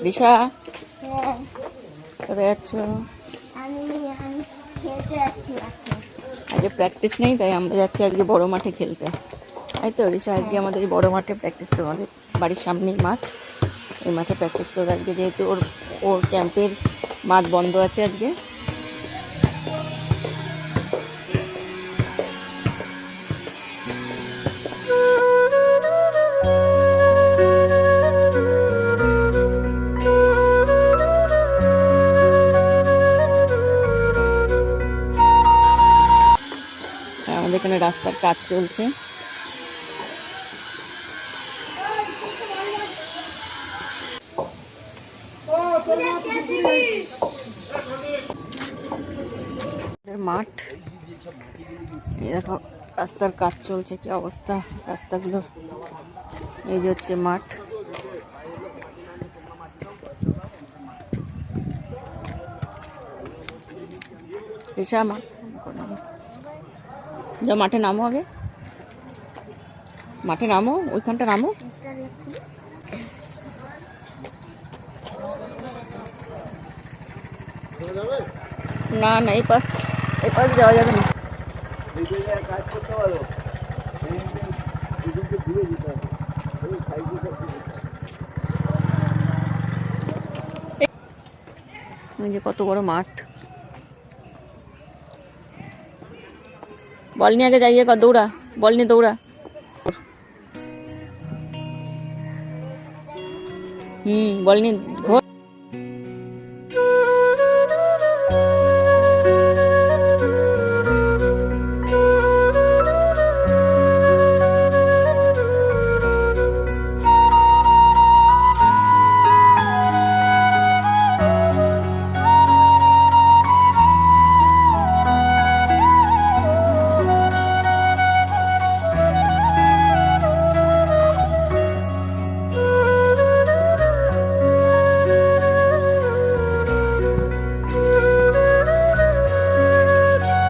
রিশা, হ্যাঁ, কোথায় যাচ্ছ? আমি খেলতে যাচ্ছি মাঠে। আজকে প্র্যাকটিস নেই, তাই আমরা যাচ্ছি আজকে বড় মাঠে খেলতে। তাই তো রিশা, আজকে হ্যাঁ। আমাদের এই বড় মাঠে প্র্যাকটিস করবো। আমাদের বাড়ির সামনেই মাঠ, এই মাঠে প্র্যাকটিস করবো আজকে, যেহেতু ওর ওর ক্যাম্পের মাঠ বন্ধ আছে আজকে। আর আমাদের এখানে রাস্তার কাজ চলছে। মাঠ, এই দেখো রাস্তার কাজ চলছে, কি অবস্থা রাস্তাগুলোর। এই যে হচ্ছে মাঠ। রিশা, যা মাঠে নামো, আগে মাঠে নামো, ওইখানটা নামো। না না, এই পাশ যাওয়া যাবে না। এই যে কত বড় মাঠ। বল নিয়ে আগে যাইয়ে দৌড়া, বল নিয়ে দৌড়া। বল নিয়ে ঘোর।